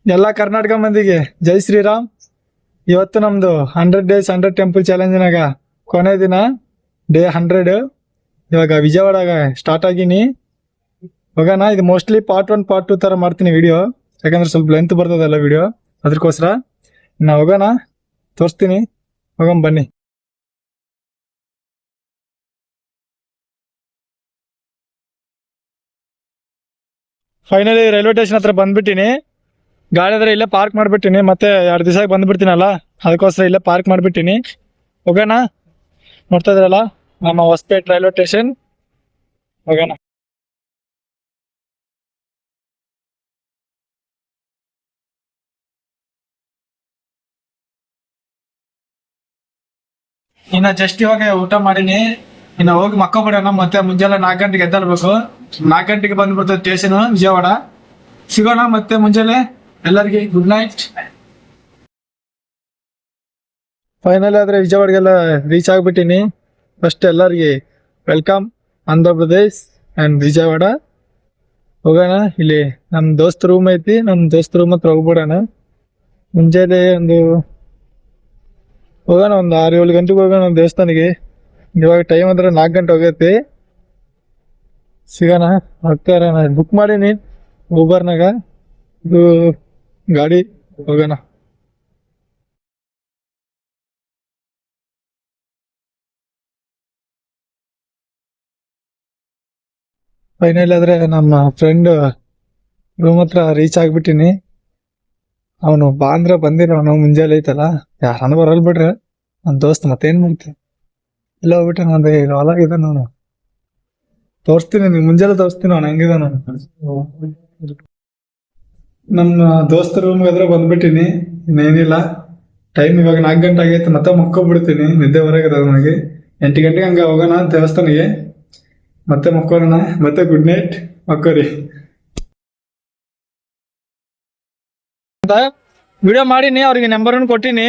ಎಲ್ಲ ಕರ್ನಾಟಕ ಮಂದಿಗೆ ಜೈ ಶ್ರೀರಾಮ್. ಇವತ್ತು ನಮ್ದು 100 days 100 ಟೆಂಪಲ್ ಚಾಲೆಂಜ್ನಾಗ ಕೊನೆ ದಿನ, ಡೇ 100. ಇವಾಗ ವಿಜಯವಾಡಾಗ ಸ್ಟಾರ್ಟ್ ಆಗಿನಿ. ಹೋಗೋಣ. ಇದು ಮೋಸ್ಟ್ಲಿ ಪಾರ್ಟ್ 1 ಪಾರ್ಟ್ 2 ತರ ಮಾಡ್ತೀನಿ ವಿಡಿಯೋ, ಯಾಕಂದ್ರೆ ಸ್ವಲ್ಪ ಲೆಂತ್ ಬರ್ತದಲ್ಲ ವಿಡಿಯೋ, ಅದಕ್ಕೋಸ್ಕರ. ನಾವು ಹೋಗೋಣ, ತೋರಿಸ್ತೀನಿ. ಹೋಗೋಣ ಬನ್ನಿ. ಫೈನಲಿ ರೈಲ್ವೆ ಸ್ಟೇಷನ್ ಹತ್ರ ಬಂದ್ಬಿಟ್ಟಿನಿ. ಗಾಡಿ ಆದ್ರೆ ಇಲ್ಲೇ ಪಾರ್ಕ್ ಮಾಡ್ಬಿಟ್ಟಿನಿ. ಮತ್ತೆ 2 ದಿವಸ ಬಂದ್ಬಿಡ್ತೀನಲ್ಲ, ಅದಕ್ಕೋಸ್ಕರ ಇಲ್ಲೇ ಪಾರ್ಕ್ ಮಾಡ್ಬಿಟ್ಟಿನಿ. ಹೋಗೋಣ. ನೋಡ್ತಾ ಇದ್ರಲ್ಲ ನಮ್ಮ ಹೊಸಪೇಟೆ ರೈಲ್ವೆ ಸ್ಟೇಷನ್. ಹೋಗೋಣ. ಇನ್ನ ಜಸ್ಟ್ ಇವಾಗ ಊಟ ಮಾಡಿನಿ. ಇನ್ನ ಹೋಗಿ ಮಕ್ಕೊಬಿಡೋಣ. ಮತ್ತೆ ಮುಂಜಾನೆ 4 ಗಂಟೆಗೆ ಎದ್ದೇಳ್ಬೇಕು. 4 ಗಂಟೆಗೆ ಬಂದ್ಬಿಡ್ತದೆ ಸ್ಟೇಷನ್ ವಿಜಯವಾಡ. ಸಿಗೋಣ ಮತ್ತೆ ಮುಂಜಾನೆ. ಎಲ್ಲರಿಗೆ ಗುಡ್ ನೈಟ್. ಫೈನಲ್ ಆದ್ರೆ ವಿಜಯವಾಡಗೆಲ್ಲ ರೀಚ್ ಆಗ್ಬಿಟ್ಟಿನಿ. ಫಸ್ಟ್ ಎಲ್ಲರಿಗೆ ವೆಲ್ಕಮ್ ಆಂಧ್ರ ಪ್ರದೇಶ್ ಅಂಡ್ ವಿಜಯವಾಡ. ಹೋಗೋಣ. ಇಲ್ಲಿ ನಮ್ ದೋಸ್ತ್ ರೂಮ್ ಐತಿ, ನಮ್ ದೋಸ್ತ್ ರೂಮ್ ಹತ್ರ ಹೋಗ್ಬಿಡೋಣ. ಮುಂಜಾನೆ ಹೋಗೋಣ, ಒಂದು 6-7 ಗಂಟೆಗೆ ಹೋಗೋಣ ಒಂದು ದೇವಸ್ಥಾನಿಗೆ. ಇವಾಗ ಟೈಮ್ ಅಂದ್ರೆ 4 ಗಂಟೆ ಹೋಗೈತಿ. ಸಿಗೋಣ. ಹೋಗ್ತಾರ. ಬುಕ್ ಮಾಡೀನಿ ಊಬರ್ನಾಗ, ಇದು ಗಾಡಿ. ಹೋಗೋಣ. ಫೈನಲ್ ಆದ್ರೆ ನಮ್ಮ ಫ್ರೆಂಡ್ ರೂಮ್ ಹತ್ರ ರೀಚ್ ಆಗ್ಬಿಟ್ಟಿನಿ. ಅವನು ಬಾ ಅಂದ್ರೆ ಬಂದಿರ. ಅವನು ಮುಂಜಾನೆ ಐತಲ್ಲ, ಯಾರನ್ನ ಬರಲ್ ಬಿಡ್ರಿ ನನ್ನ ದೋಸ್ತ್. ಮತ್ತೇನ್ ಮಾಡ್ತೀನಿ, ಇಲ್ಲ ಹೋಗ್ಬಿಟ್ಟೆ. ನಂದು ಹೊಲಾಗಿದೆ. ನಾನು ತೋರಿಸ್ತೀನಿ ನಿಮ್ಗೆ, ಮುಂಜಾನೆ ತೋರಿಸ್ತೀನಿ ಅವ್ನು ಹೆಂಗಿದೆ. ನಾನು ನಮ್ಮ ದೋಸ್ತ ರೂಮ್ಗೆ ಆದ್ರೆ ಬಂದ್ಬಿಟ್ಟಿನಿ. ಇನ್ನೇನಿಲ್ಲ, ಟೈಮ್ ಇವಾಗ 4 ಗಂಟೆ ಆಗೈತೆ. ಮತ್ತೆ ಮಕ್ಕೊಬಿಡ್ತೀನಿ, ನಿದ್ದೆ ಹೊರಗಿದೆ ನನಗೆ. 8 ಗಂಟೆಗೆ ಹಂಗ ಹೋಗೋಣ ದೇವಸ್ಥಾನಿಗೆ. ಮತ್ತೆ ಮಕ್ಕೋಣ. ಮತ್ತೆ ಗುಡ್ ನೈಟ್, ಮಕ್ಕೋರಿ. ವಿಡಿಯೋ ಮಾಡೀನಿ, ಅವ್ರಿಗೆ ನಂಬರ್ ಕೊಟ್ಟಿನಿ.